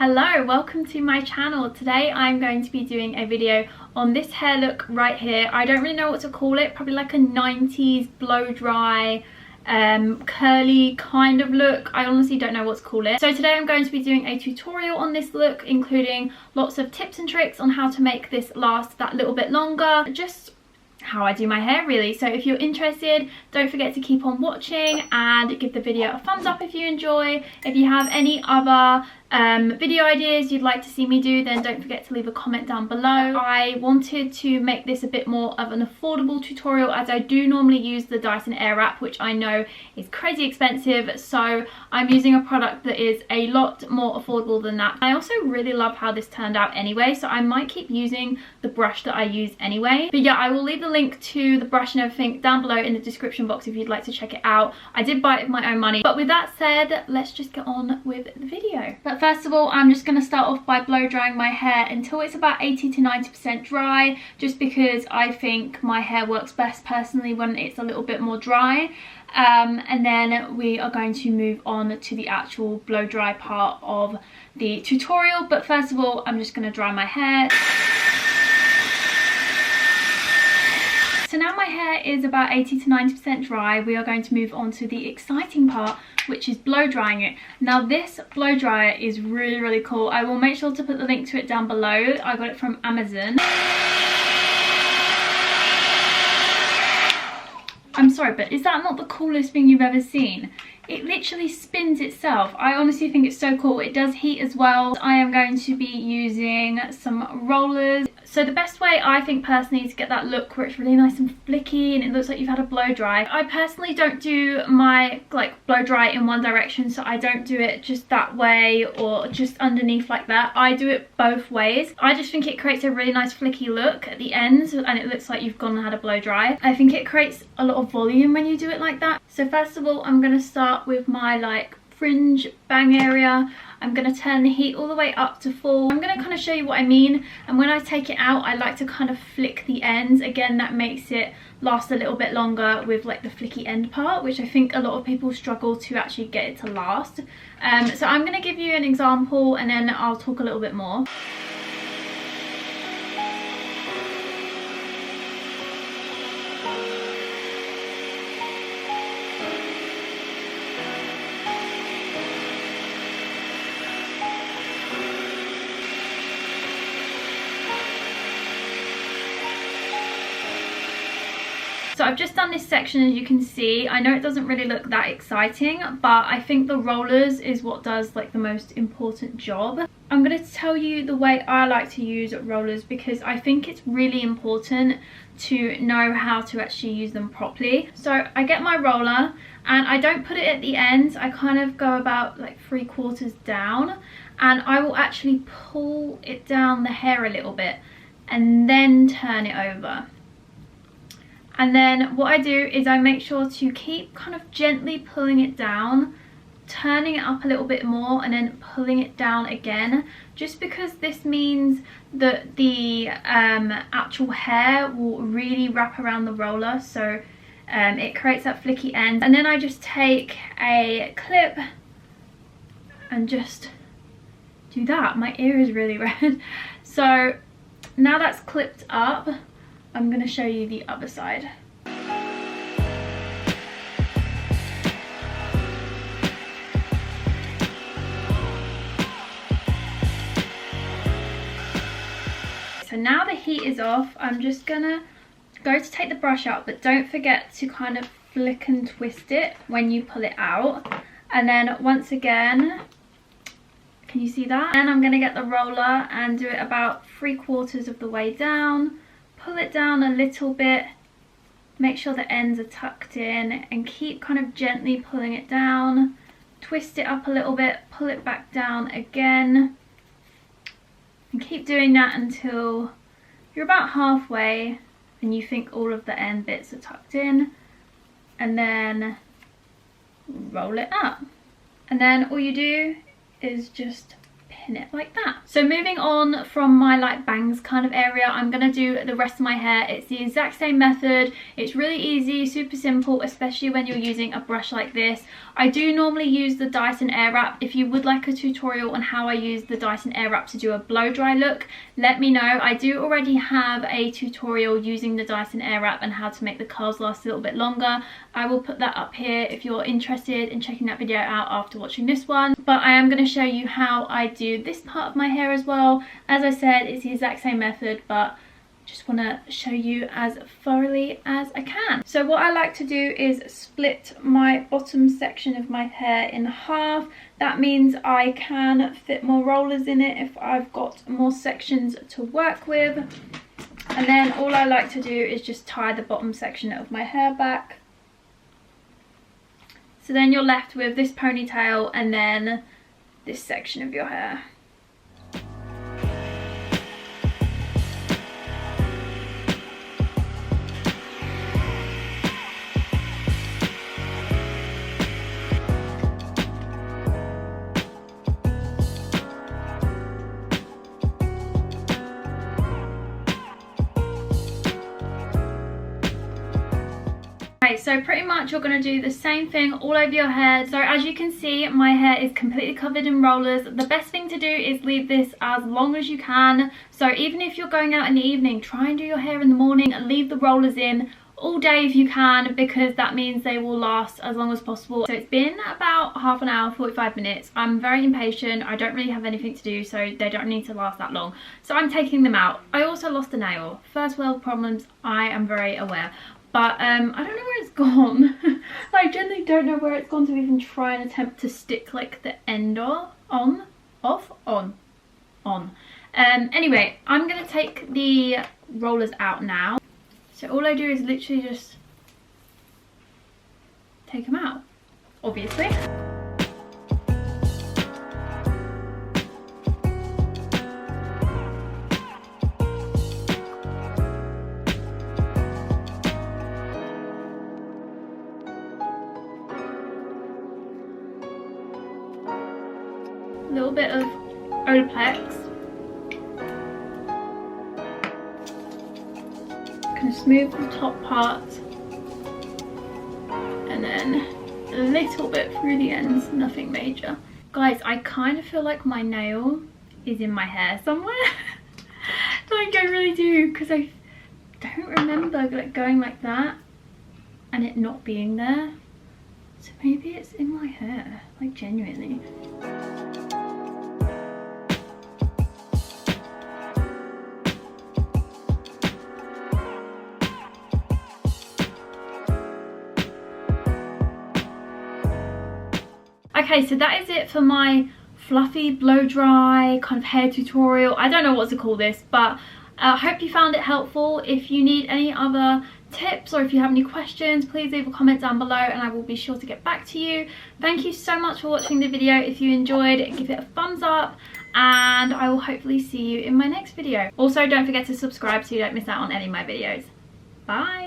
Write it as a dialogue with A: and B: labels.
A: Hello, welcome to my channel. Today I'm going to be doing a video on this hair look right here. I don't really know what to call it, probably like a 90s blow dry curly kind of look. I honestly don't know what to call it. So today I'm going to be doing a tutorial on this look, including lots of tips and tricks on how to make this last that little bit longer, just how I do my hair really. So if you're interested, don't forget to keep on watching and give the video a thumbs up if you enjoy. If you have any other video ideas you'd like to see me do, then don't forget to leave a comment down below. I wanted to make this a bit more of an affordable tutorial, as I do normally use the Dyson Airwrap, which I know is crazy expensive, so I'm using a product that is a lot more affordable than that. I also really love how this turned out anyway, so I might keep using the brush that I use anyway. But yeah, I will leave the link to the brush and everything down below in the description box if you'd like to check it out. I did buy it with my own money. But with that said, let's just get on with the video. But first of all, I'm just going to start off by blow drying my hair until it's about 80 to 90% dry, just because I think my hair works best personally when it's a little bit more dry. And then we are going to move on to the actual blow dry part of the tutorial. But first of all, I'm just going to dry my hair. So now my hair is about 80 to 90% dry, we are going to move on to the exciting part, which is blow drying it. Now this blow dryer is really cool. I will make sure to put the link to it down below. I got it from Amazon. I'm sorry, but is that not the coolest thing you've ever seen? It literally spins itself. I honestly think it's so cool. It does heat as well. I am going to be using some rollers. So the best way I think personally to get that look where it's really nice and flicky and it looks like you've had a blow dry. I personally don't do my blow dry in one direction, so I don't do it just that way or just underneath like that. I do it both ways. I just think it creates a really nice flicky look at the end and it looks like you've gone and had a blow dry. I think it creates a lot of volume when you do it like that. So first of all, I'm going to start with my fringe bang area. I'm going to turn the heat all the way up to full. I'm going to kind of show you what I mean, and when I take it out I like to kind of flick the ends. Again, that makes it last a little bit longer with the flicky end part, which I think a lot of people struggle to actually get it to last. So I'm going to give you an example and then I'll talk a little bit more. So I've just done this section, as you can see. I know it doesn't really look that exciting, but I think the rollers is what does the most important job. I'm going to tell you the way I like to use rollers because I think it's really important to know how to actually use them properly. So I get my roller and I don't put it at the end. I kind of go about 3/4 down, and I will actually pull it down the hair a little bit and then turn it over. And then what I do is I make sure to keep kind of gently pulling it down, turning it up a little bit more and then pulling it down again, just because this means that the actual hair will really wrap around the roller, so it creates that flicky end. And then I just take a clip and just do that. My ear is really red. So now that's clipped up, I'm going to show you the other side. So now the heat is off, I'm just going to go to take the brush out, but don't forget to kind of flick and twist it when you pull it out. And then once again, can you see that? And I'm going to get the roller and do it about 3/4 of the way down. Pull it down a little bit, make sure the ends are tucked in, and keep kind of gently pulling it down. Twist it up a little bit, pull it back down again, and keep doing that until you're about halfway and you think all of the end bits are tucked in, and then roll it up. And then all you do is just pin it like that. So moving on from my like bangs kind of area, I'm gonna do the rest of my hair. It's the exact same method. It's really easy, super simple, especially when you're using a brush like this. I do normally use the Dyson Airwrap. If you would like a tutorial on how I use the Dyson Airwrap to do a blow dry look, let me know. I do already have a tutorial using the Dyson Airwrap and how to make the curls last a little bit longer. I will put that up here if you're interested in checking that video out after watching this one. But I am going to show you how I do this part of my hair as well. As I said, it's the exact same method, but just want to show you as thoroughly as I can. So what I like to do is split my bottom section of my hair in half. That means I can fit more rollers in it if I've got more sections to work with. And then all I like to do is just tie the bottom section of my hair back. So then you're left with this ponytail and then this section of your hair. So pretty much you're going to do the same thing all over your hair. So as you can see, my hair is completely covered in rollers. The best thing to do is leave this as long as you can. So even if you're going out in the evening, try and do your hair in the morning and leave the rollers in all day if you can, because that means they will last as long as possible. So it's been about half an hour, 45 minutes. I'm very impatient. I don't really have anything to do, so they don't need to last that long. So I'm taking them out. I also lost a nail. First world problems, I am very aware. But I don't know where it's gone. I generally don't know where it's gone to even try and attempt to stick like the end on. Anyway, I'm going to take the rollers out now. So all I do is literally just take them out, obviously. A little bit of Olaplex. Kind of smooth the top part, and then a little bit through the ends, nothing major. Guys, I kind of feel like my nail is in my hair somewhere. Like I really do, because I don't remember like going like that and it not being there. So maybe it's in my hair, like genuinely. Okay, so that is it for my fluffy blow dry kind of hair tutorial. I don't know what to call this, but I hope you found it helpful. If you need any other tips or if you have any questions, please leave a comment down below and I will be sure to get back to you. Thank you so much for watching the video. If you enjoyed, give it a thumbs up and I will hopefully see you in my next video. Also, don't forget to subscribe so you don't miss out on any of my videos. Bye!